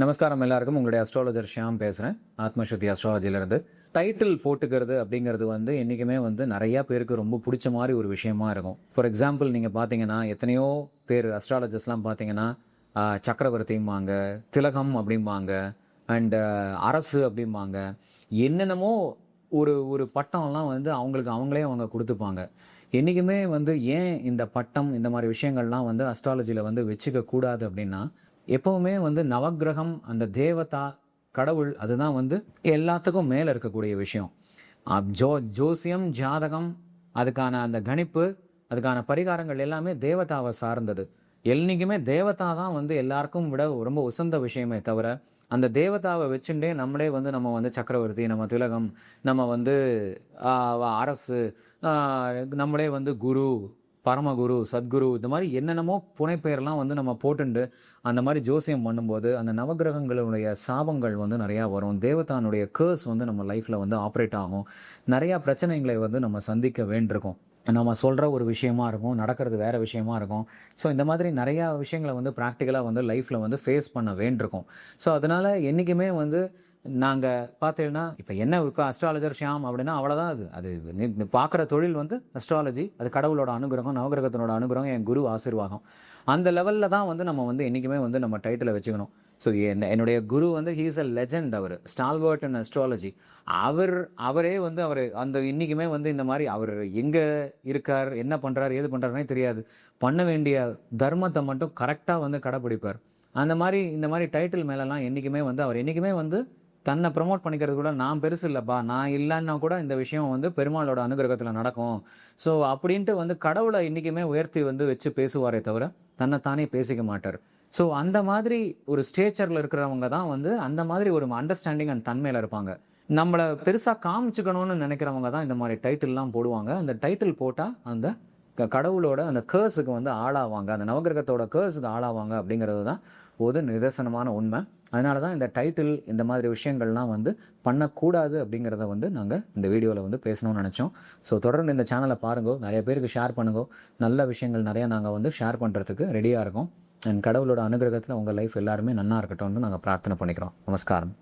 நமஸ்காரம் எல்லாருக்கும். உங்களுடைய அஸ்ட்ராலஜர் ஷியாம் பேசுகிறேன், ஆத்மசக்தி அஸ்ட்ராலஜிலேருந்து. டைட்டில் போட்டுக்கிறது அப்படிங்கிறது வந்து என்றைக்குமே வந்து நிறையா பேருக்கு ரொம்ப பிடிச்ச மாதிரி ஒரு விஷயமா இருக்கும். ஃபார் எக்ஸாம்பிள் நீங்கள் பார்த்தீங்கன்னா எத்தனையோ பேர் அஸ்ட்ராலஜர்ஸ்லாம் பார்த்தீங்கன்னா சக்கரவர்த்திம்பாங்க, திலகம் அப்படிம்பாங்க, அண்டு அரசு அப்படிம்பாங்க. என்னென்னமோ ஒரு ஒரு பட்டம்லாம் வந்து அவங்களுக்கு அவங்களே அவங்க கொடுத்துப்பாங்க. என்றைக்குமே வந்து ஏன் இந்த பட்டம் இந்த மாதிரி விஷயங்கள்லாம் வந்து அஸ்ட்ராலஜியில் வந்து வச்சுக்க கூடாது அப்படின்னா, எப்பவுமே வந்து நவக்கிரகம், அந்த தேவதா, கடவுள் அதுதான் வந்து எல்லாத்துக்கும் மேலே இருக்கக்கூடிய விஷயம். ஜோசியம், ஜாதகம், அதுக்கான அந்த கணிப்பு, அதுக்கான பரிகாரங்கள் எல்லாமே தேவதாவை சார்ந்தது. என்னைக்குமே தேவதா தான் வந்து எல்லாருக்கும் விட ரொம்ப உசந்த விஷயமே தவிர, அந்த தேவதாவை வச்சுட்டே நம்மளே வந்து நம்ம வந்து சக்கரவர்த்தி, நம்ம திலகம், நம்ம வந்து அரசு, நம்மளே வந்து குரு, பரமகுரு, சத்குரு, இந்த மாதிரி என்னென்னமோ புனைப்பெயர்லாம் வந்து நம்ம போட்டுண்டு அந்த மாதிரி ஜோசியம் பண்ணும்போது அந்த நவகிரகங்களுடைய சாபங்கள் வந்து நிறையா வரும். தேவதானுடைய கேர்ஸ் வந்து நம்ம லைஃப்பில் வந்து ஆப்ரேட் ஆகும். நிறையா பிரச்சனைகளை வந்து நம்ம சந்திக்க வேண்டியிருக்கும். நம்ம சொல்கிற ஒரு விஷயமா இருக்கும், நடக்கிறது வேறு விஷயமா இருக்கும். ஸோ இந்த மாதிரி நிறையா விஷயங்களை வந்து ப்ராக்டிக்கலாக வந்து லைஃப்பில் வந்து ஃபேஸ் பண்ண வேண்டியிருக்கும். ஸோ அதனால் என்றைக்குமே வந்து நாங்கள் பார்த்தீங்கன்னா இப்போ என்ன இப்போ அஸ்ட்ராலஜர் ஷியாம் அப்படின்னா அவ்வளோதான். அது பார்க்குற தொழில் வந்து அஸ்ட்ராலஜி, அது கடவுளோட அனுகிரகம், நவகிரகத்தினோட அனுகிரகம், என் குரு ஆசீர்வாதம். அந்த லெவலில் தான் வந்து நம்ம வந்து என்றைக்குமே வந்து நம்ம டைட்டிலை வச்சுக்கணும். ஸோ என்னுடைய குரு வந்து ஹீ இஸ் அ லெஜெண்ட். அவர் ஸ்டால்வர்ட் இன் அஸ்ட்ராலஜி. அவரே வந்து அவர் அந்த இன்றைக்குமே வந்து இந்த மாதிரி அவர் எங்கே இருக்கார், என்ன பண்ணுறாரு, ஏது பண்ணுறாருனே தெரியாது. பண்ண வேண்டிய தர்மத்தை மட்டும் கரெக்டாக வந்து கடைப்பிடிப்பார். அந்த மாதிரி இந்த மாதிரி டைட்டில் மேலெலாம் என்றைக்குமே வந்து அவர் என்றைக்குமே வந்து தன்னை ப்ரமோட் பண்ணிக்கிறது கூட, நான் பெருசு இல்லைப்பா, நான் இல்லைன்னா கூட இந்த விஷயம் வந்து பெருமாளோட அனுகிரகத்தில் நடக்கும். ஸோ அப்படின்ட்டு வந்து கடவுளை இன்றைக்குமே உயர்த்தி வந்து வச்சு பேசுவாரே தவிர தன்னைத்தானே பேசிக்க மாட்டார். ஸோ அந்த மாதிரி ஒரு ஸ்டேச்சரில் இருக்கிறவங்க தான் வந்து அந்த மாதிரி ஒரு அண்டர்ஸ்டாண்டிங் அண்ட் தன்மையில் இருப்பாங்க. நம்மளை பெருசாக காமிச்சுக்கணும்னு நினைக்கிறவங்க தான் இந்த மாதிரி டைட்டில்லாம் போடுவாங்க. அந்த டைட்டில் போட்டால் அந்த கடவுளோட அந்த கேர்ஸுக்கு வந்து ஆளாவாங்க, அந்த நவகிரகத்தோட கேர்ஸுக்கு ஆளாவாங்க அப்படிங்கிறது தான் ஒரு நிதர்சனமான உண்மை. அதனால தான் இந்த டைட்டில் இந்த மாதிரி விஷயங்கள்லாம் வந்து பண்ணக்கூடாது அப்படிங்கிறத வந்து நாங்கள் இந்த வீடியோவில் வந்து பேசணும்னு நினச்சோம். ஸோ தொடர்ந்து இந்த சேனலை பாருங்க, நிறைய பேருக்கு ஷேர் பண்ணுங்க. நல்ல விஷயங்கள் நிறையா நாங்கள் வந்து ஷேர் பண்ணுறதுக்கு ரெடியாக இருக்கோம். அண்ட் கடவுளோட அனுகிரகத்தில் உங்கள் லைஃப் எல்லாருமே நன்னா இருக்கட்டும்னு நாங்கள் பிரார்த்தனை பண்ணிக்கிறோம். நமஸ்காரம்.